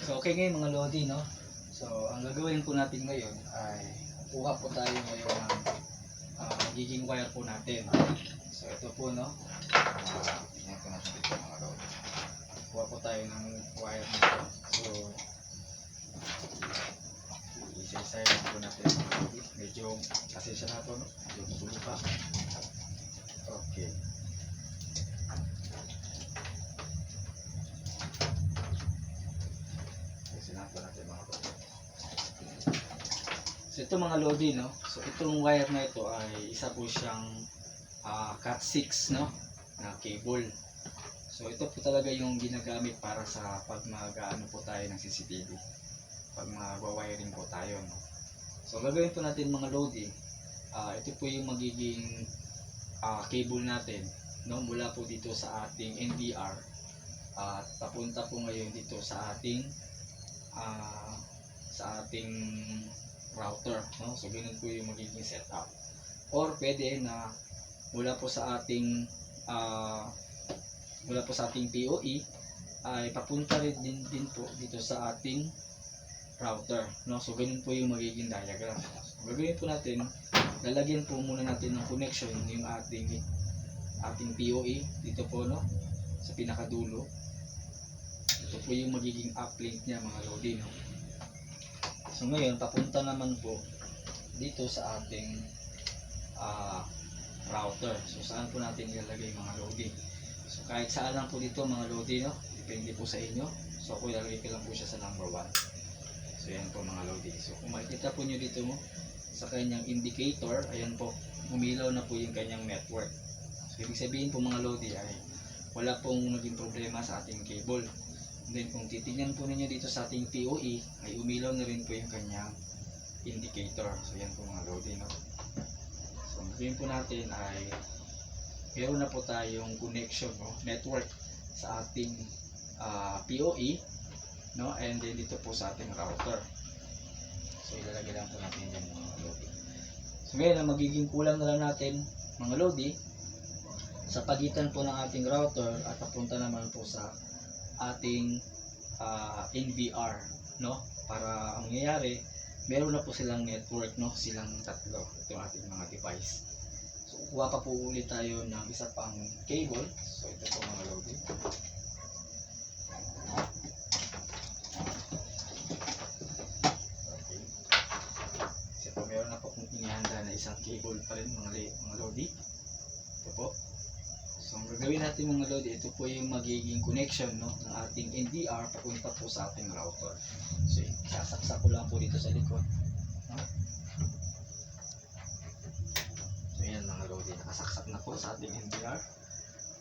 So okay ngayon mga Lodi, no? So ang gagawin po natin ngayon ay kuha po tayo ngayon ng magiging wire po natin. So ito po, no? Tingnan po natin dito mga Lodi. Kuha po tayo ng wire nito. So isa-isa lang po natin mga Lodi. Medyo pasensya na po, no? Medyo magulo pa. Okay. So ito mga Lodi, no? So itong wire na ito ay isa po siyang Cat 6, no? Na cable. So ito po talaga yung ginagamit para sa pag mag-ano po tayo ng CCTV. Pag mag-wiring po tayo, no? So gagawin po natin mga Lodi, ito po yung magiging cable natin, no? Mula po dito sa ating NVR at papunta po ngayon dito sa ating router, no? So ganun po yung magiging setup. Or pwede na mula po sa ating POE ay papunta rin din po dito sa ating router, no? So ganun po yung magiging diagram. So, gagawin po natin, lalagyan po muna natin ng connection yung ating POE dito po, no? Sa pinakadulo. Ito po yung magiging uplink niya mga Lodi, no? So ngayon papunta naman po dito sa ating router. So saan po natin ilalagay mga Lodi? So kahit saan lang po dito mga Lodi, no? Depende po sa inyo. So ako ilalagay ko lang po siya sa number 1. So yan po mga Lodi. So kung makikita po nyo dito mo sa kanyang indicator, ayan po, umilaw na po yung kanyang network. So ibig sabihin po mga Lodi ay wala pong naging problema sa ating cable. Then kung titingnan po ninyo dito sa ating POE ay umilaw na rin po yung kanyang indicator. So yan po mga Lodi, no? So ang gawin po natin ay meron na po tayong connection, no? Network sa ating POE, no? And then dito po sa ating router. So ilalagay lang po natin dyan mga Lodi. So ngayon ang magiging kulang na lang natin mga Lodi sa pagitan po ng ating router at papunta naman po sa ating NVR, no? Para ang mangyayari, meron na po silang network, no? Silang tatlo, itong ating mga device. So kuha pa po ulit tayo ng isa pang cable. So ito po mga Lodi. Okay. Kasi po meron na po kung inihanda na isang cable pa rin mga Lodi. Ito po. So ang gagawin natin mga Lodi, ito po yung magiging connection, no, ng ating NVR papunta po sa ating router. So sasaksak ko lang po dito sa likod, no? So yan mga Lodi, nakasaksak na po sa ating NVR.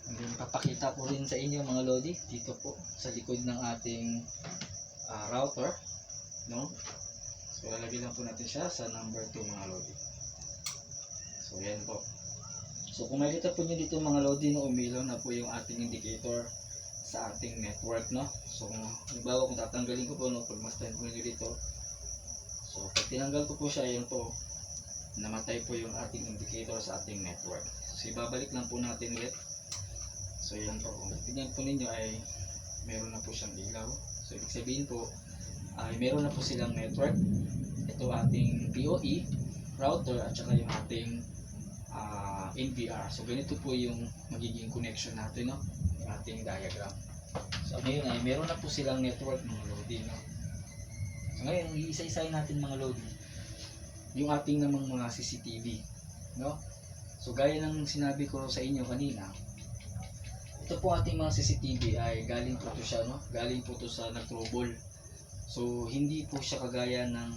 And then ipapakita ko rin sa inyo mga Lodi dito po sa likod ng ating router, no? So lalagay lang po natin siya sa number 2 mga Lodi. So yan po. So kung makikita po nyo dito mga Lodi, no, umilaw na po yung ating indicator sa ating network, no? So halimbawa kung tatanggalin ko po, no, pagmasdan po nyo dito. So pag tinanggal ko po siya, yan po, namatay po yung ating indicator sa ating network. So ibabalik lang po natin ulit. So yan po, kung tingnan po ninyo ay meron na po siyang ilaw. So ibig sabihin po ay meron na po silang network. Ito ating POE, router, at saka yung ating NVR. So ganito po yung magiging connection natin, no? Yung ating diagram. So ngayon ay meron na po silang network mga Lodi, no? So ngayon iisa-isahin natin mga Lodi yung ating namang mga CCTV, no? So gaya ng sinabi ko sa inyo kanina, ito po ating mga CCTV ay galing po to siya, no? Galing po to sa nag-trouble. So hindi po siya kagaya ng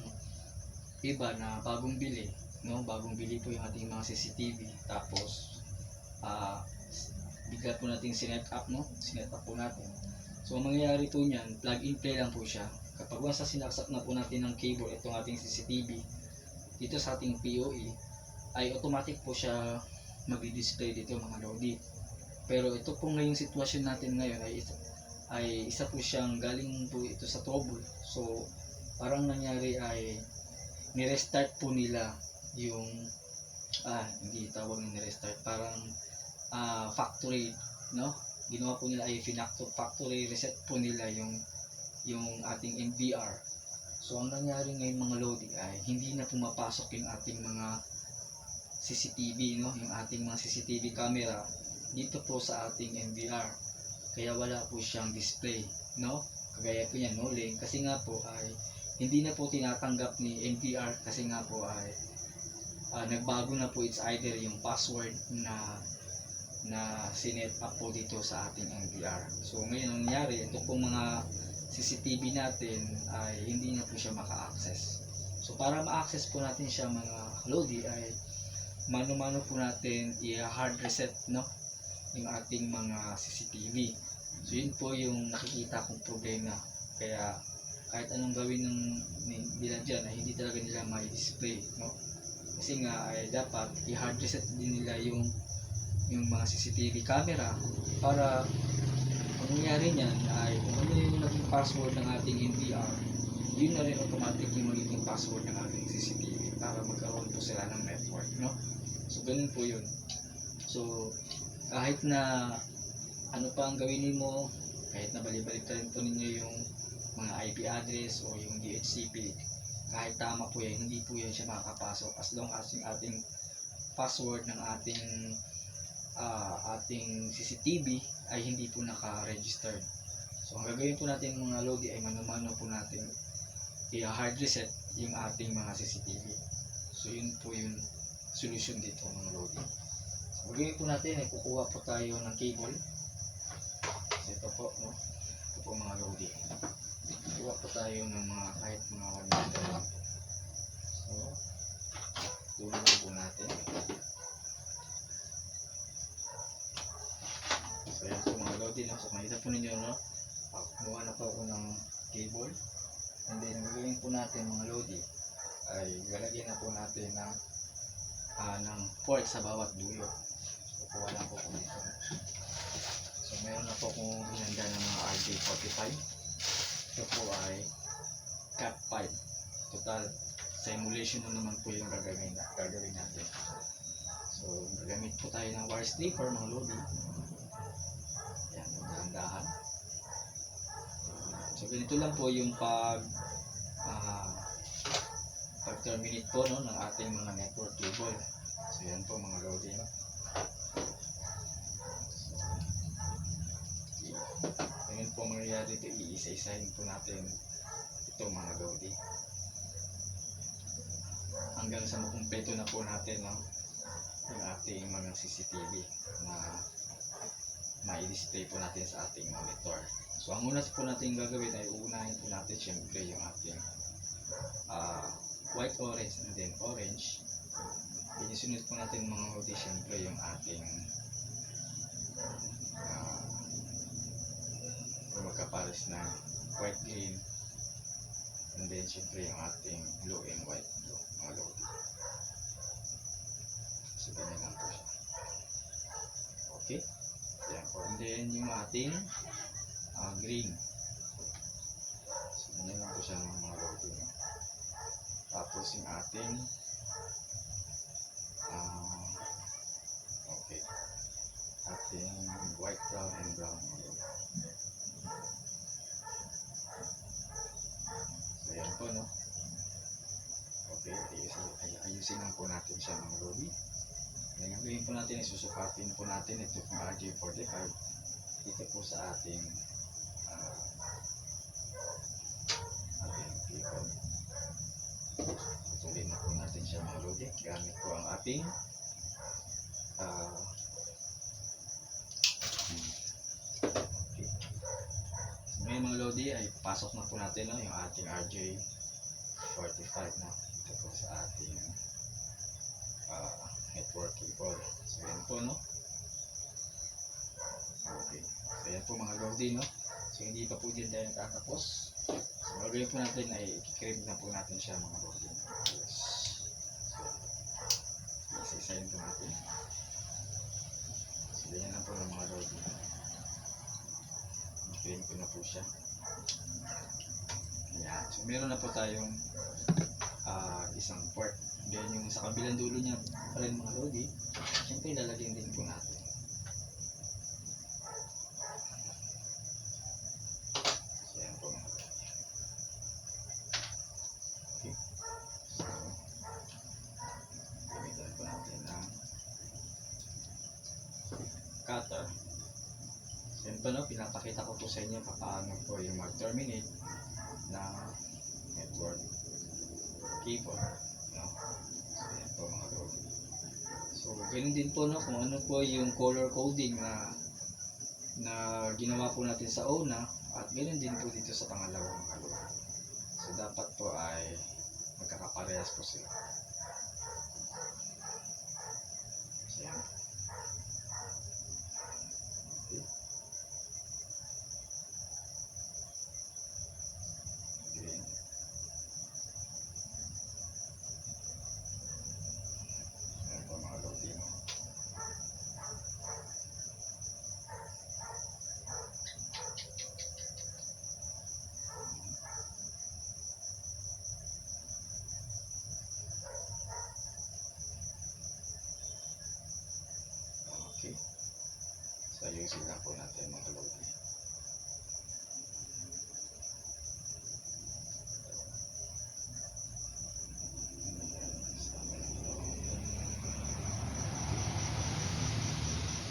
iba na bagong bili, no? Bagong bili po yung ating mga CCTV, tapos bigla po natin sinet up, no? Sinet up po natin. So ang mangyayari po niyan, plug in play lang po siya. Kapag once sinaksak na po natin ng cable itong ating CCTV dito sa ating POE, ay automatic po siya magdi-display dito mga Lodi. Pero ito po ngayong sitwasyon natin ngayon ay isa po siyang galing po ito sa trouble. So parang nangyari ay ni-restart po nila yung hindi tawag ng restart, parang factory, no? Ginawa po nila ay factory reset po nila yung yung ating NVR. So ang nangyari ngayon mga lodi ay hindi na pumapasok yung ating mga CCTV, no? Yung ating mga CCTV camera dito po sa ating NVR. Kaya wala po siyang display, no? Kagaya po yan, no? Link. Kasi nga po ay hindi na po tinatanggap ni NVR kasi nga po ay nagbago na po. It's either yung password na sinet up po dito sa ating NVR. So ngayon ang nangyari, ito pong mga CCTV natin ay hindi na po siya maka-access. So para ma-access po natin siya mga lodi ay mano-mano po natin i-hard reset, no, yung ating mga CCTV. So yun po yung nakikita kong problema. Kaya kahit anong gawin nila dyan ay hindi talaga nila ma-display, no? Kasi nga ay dapat i-hard reset din nila yung mga CCTV camera para ang nangyari niyan ay kung ano yung naging password ng ating NVR, yun na rin automatic yung magiging password ng ating CCTV para magkaroon po sila ng network, no? So ganun po yun. So kahit na ano pa ang gawin mo, kahit na balik-balik rin po ninyo yung mga IP address o yung DHCP, kahit tama po yan, hindi po yan siya makakapasok as long as yung ating password ng ating CCTV ay hindi po naka-registered. So ang gagawin po natin mga lodi ay mano-mano po natin i-hard reset yung ating mga CCTV. So yun po yung solution dito mga lodi. So gagawin po natin ay kukuha po tayo ng cable. So ito po, no? Ito po mga lodi. Kukuha po tayo ng mga kahit mga 1 meter lang po. So tulong po natin. So yan po mga lodi, no? So makita po ninyo, no? Kumuha na po ako ng cable. And then gagawin po natin mga lodi ay lalagyan na po natin ng port sa bawat dulo. So kuha lang po ko dito. So meron na po kung hinanda ng mga RJ45. Ito po ay Cat5. Total simulation na naman po yung gagawin natin. So gagamit po tayo ng wire stripper mga lodi. Yan, dahan-dahan. So ganito lang po yung pag-terminate po, no, ng ating mga network cable. So yan po mga lodi, no? So ganyan po mangyayari dito, iisa-isahin po natin ito mga lodi hanggang sa makumpleto na po natin, no, yung ating mga CCTV na mai-display po natin sa ating monitor. So ang una po natin gagawin ay uunahin po natin syempre yung ating white, orange, and then orange. Then isunod po natin mga lodi syempre yung ating magkapares na white, green, and then syempre yung ating blue and white, blue mga lodi. So ganyan lang po siya. Okay, yan po. And then yung ating green. So ganyan lang po siya mga lodi, no? Tapos yung ating okay, ating white, brown, and brown. So yan po, no? Okay, ayusin lang po natin siya mga lodi. Ang gagawin po natin, isusukatin po natin ito kung RJ45 dito po sa ating cable. Putulin na po natin siya mga lodi gamit po ang ating okay. So ngayon mga lodi ay pasok na po natin, no, yung ating RJ45 na ito po sa ating network cable. So yan po, no? Okay, so yan po mga lodi, no? So hindi pa po din tayo nakatapos. So gagawin po natin ay i-crib na po natin siya mga lodi. Yes. So isa-isahin po natin. So ganyan lang po ng mga lodi. I-crib ko na po siya. Ayan. So meron na po tayong isang port. Then yung sa kabilang dulo niya pa rin mga lodi, siyempre lalagyan din po natin. So yan po mga lodi. Yan po, no, pinapakita ko po sa inyo paano po yung mag-terminate ng network cable, no? So yan po mga lodi. So ganun din po, no, kung ano po yung color coding na ginawa po natin sa una, at ganun din po dito sa pangalawang mga lodi. So dapat po ay magkakaparehas po sila. So yan. Okay. Green. So yan po mga lodi, no? Okay. So ayusin lang po natin mga lodi.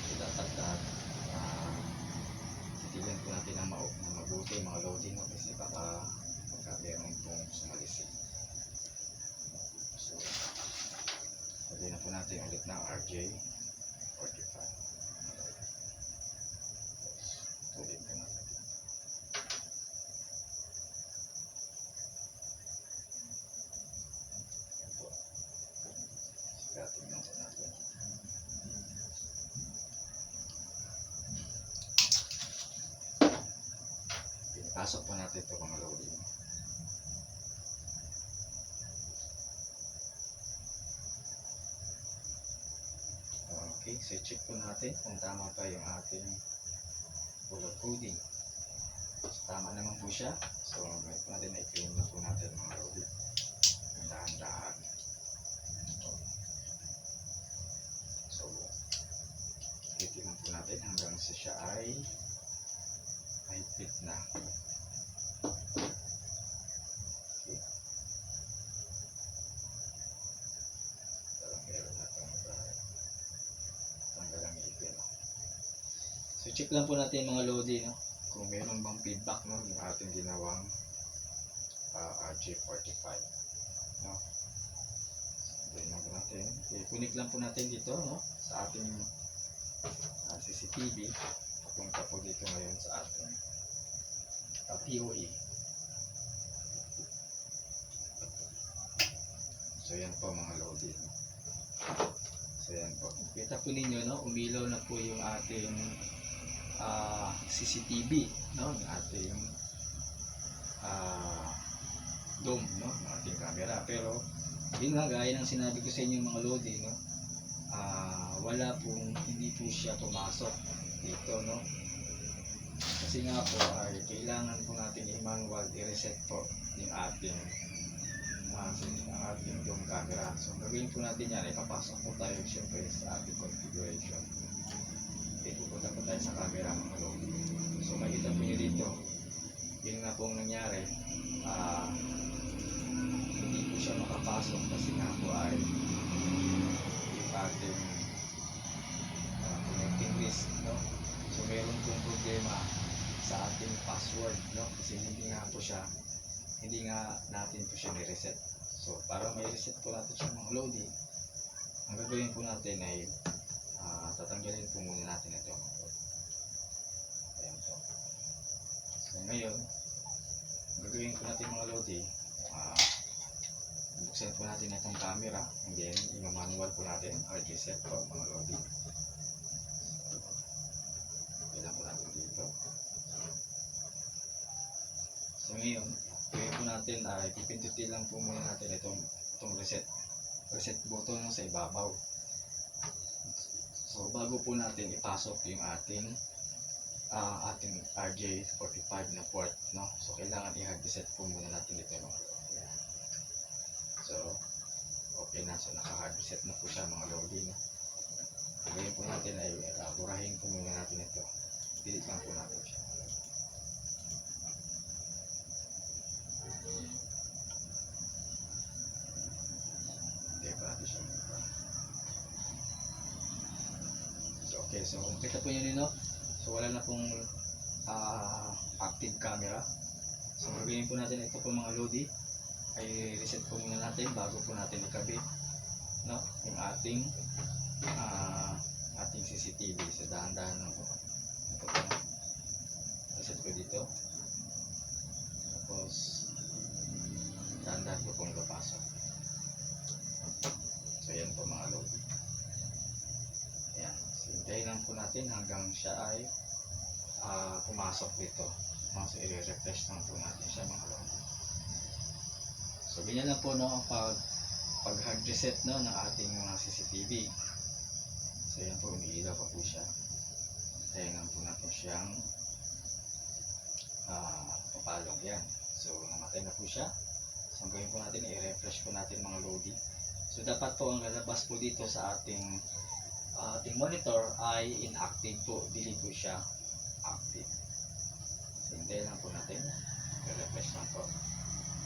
So dapat titigan po natin ng mabuti mga lodi, no? Kasi baka magkameron pong sumalisik. So lagyan na po natin ulit ng RJ45. Tuloy po natin. Yan po. Sigatin lang po natin. Pinipasok po natin ito mga lodi. Okay, so check po natin kung tama pa yung ating color coding. So, tama naman po siya. So gawin po natin na i-clean na po natin mga lodi. Dahan-dahan. So titigan po natin hanggang sa siya ay mahigpit na. Okay. Parang meron na itong tanggal ang ipin. So check lang po natin mga lodi, no? Kung meron bang feedback, no, yung ating ginawang RJ45, no? Ganyan lang po natin. I-connect lang po natin dito, no, sa ating CCTV. Papunta po dito ngayon sa ating POE. So yan po mga lodi, no? So yan po. Kita po ninyo, no, umilaw na po yung ating CCTV, no, yung ating dome, no, ng ating camera. Pero yun nga, gaya ng sinabi ko sa inyo mga lodi, no, wala pong, hindi po siya pumasok dito, no, kasi nga po ay kailangan po natin i-manual i-reset po yung ating dome camera. So gagawin po natin yan, ipapasok po tayo siyempre sa ating configuration. Pupunta po tayo sa camera mga lodi. So makita po nyo dito, yun nga pong nangyari, hindi po siya makapasok kasi nga po ay yung ating connecting list, no? So meron pong problema sa ating password, no? Kasi hindi nga natin po siya ni-reset. So para may reset po natin siya mga lodi, ang gagawin po natin ay tatanggalin po muna natin ito. Ayan po. So ngayon, gagawin po natin mga lodi, buksan po natin itong camera, and then i-manual po natin, RJ set po mga lodi. Kailan po natin dito. So ngayon, gawin po natin, ipipindutin lang po muna natin itong reset button sa ibabaw. So bago po natin ipasok yung ating RJ45 na port, no? So kailangan i-hard reset po muna natin ito mga lodi. So okay na, so naka-hard reset na po siya mga lodi, no? Ngayon po natin ay burahin po muna natin ito. Delete lang po natin siya. Okay pa natin siya. So okay, so kita po yun, no? So So wala na pong active camera. So gagawin po natin ito po mga lodi, ay reset po muna natin bago po natin ikabit, no, yung ating CCTV. So dahan-dahan lang po. Ito po, reset ko dito. Tapos dahan-dahan po pong ipapasok. So yan po mga lodi. Ayan. So hintayin lang po natin hanggang siya ay pumasok dito. So i-refresh lang po natin siya mga lodi. So ganyan lang po, no, ang pag hard reset, no, ng ating mga CCTV. So yan po, umiilaw pa po siya. Hintayin lang po natin siyang papalong. Yan. So namatay na po siya. So ang gawin po natin, i-refresh po natin mga lodi. So dapat po ang lalabas po dito sa ating monitor ay inactive po, dili po siya active. So hintayin lang po natin, i-refresh lang po.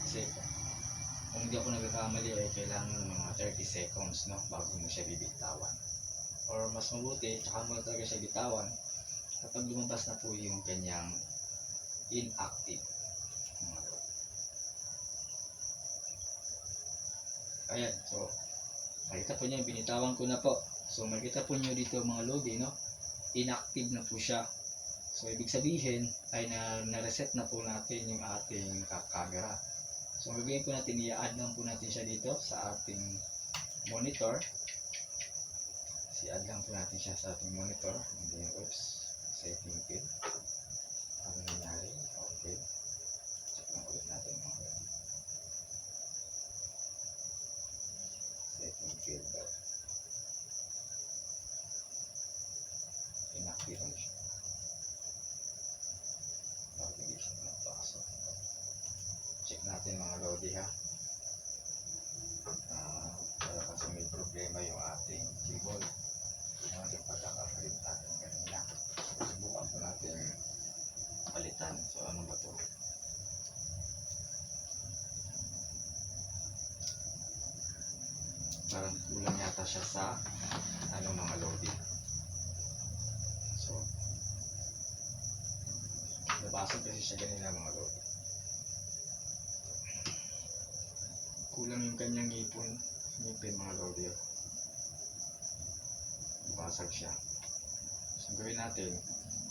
Kasi kung hindi ako nagkakamali ay kailangan mga 30 seconds, no, bago mo siya bibitawan. Or mas mabuti, tsaka mo na talaga siya bitawan kapag lumabas na po yung kanyang inactive. Ayan, so makita po niyo, binitawan ko na po. So makita po niyo dito mga lodi, no, inactive na po siya. So ibig sabihin ay na-reset na po natin yung ating camera. So ang gagawin po natin, i-add lang po natin siya dito sa ating monitor. I-add lang po natin siya sa ating monitor. And then, setting field. Ano nangyari? Okay. Check lang ulit natin mga lodi. Setting field. Inactive mo siya. Bakit hindi siya napasok? Check natin mga lodi, ha. Para kasi may problema yung ating cable. Yung ating pagkakapalit natin kanina. Subukan po natin palitan. So ano ba to? Parang kulang yata siya sa mga lodi. So nabasag kasi siya kanina mga lodi. Kulang yung kanyang ngipin mga lodi. Basag siya. So gawin natin,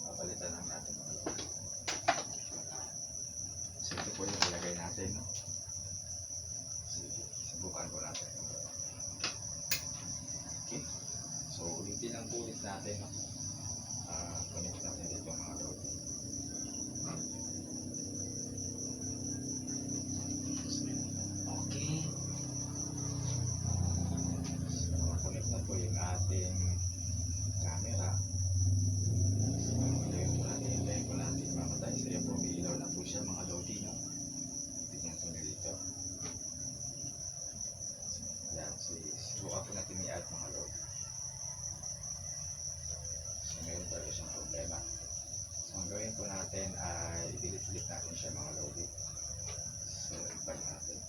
papalitan lang natin mga lodi. So ito po yung ilagay natin, no? Subukan po natin. Okay. So ulitin lang po ulit natin, no? Connect natin dito mga lodi. Okay. So connect na po yung ating camera. So hintayin po natin mamatay. So yan po, may ilaw na po siya mga lodi, no? Tignan po nyo dito. Yan. So subukan po natin i-add mga lodi. So meron talaga siyang problema. So ang gawin po natin ay i-delete natin siya mga lodi. So ibag natin.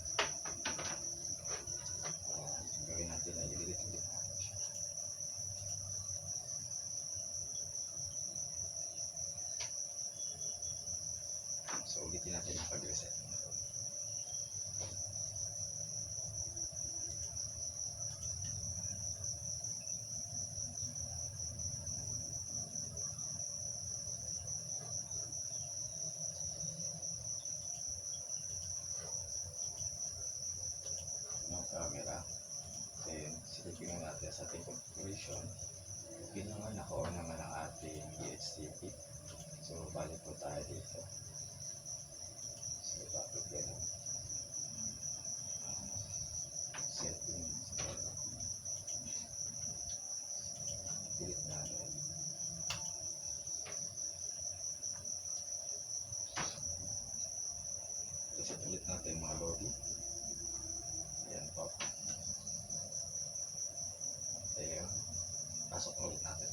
Ang gawin natin ay i-delete natin siya. So ulitin natin ang pag-reset. Yung camera. Then silipin natin sa ating configuration. Okay naman, naka-on naman ang ating DHCP. So balik po tayo dito. So bakit ganun? Settings. Delete natin. Reset ulit natin mga lodi. Ayan po. Ayan. Pasok ulit natin.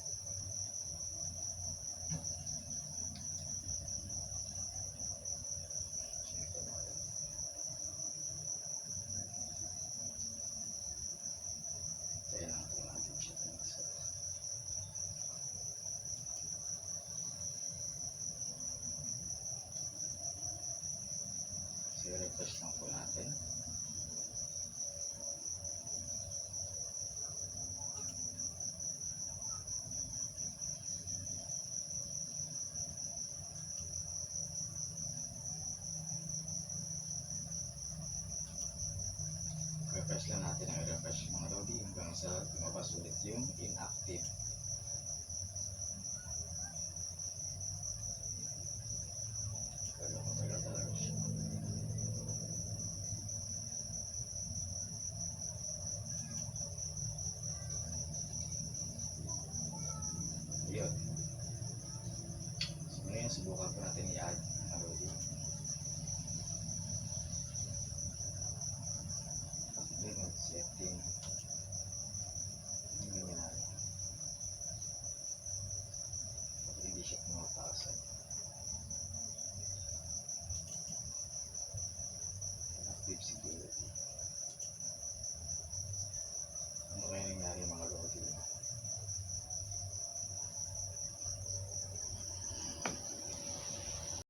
Ayan lang po natin siya. i-refresh lang po natin. Refresh lang natin ang i-refresh mga lodi hanggang sa lumabas ulit yung inactive. Yun. So ngayon subukan po natin i-add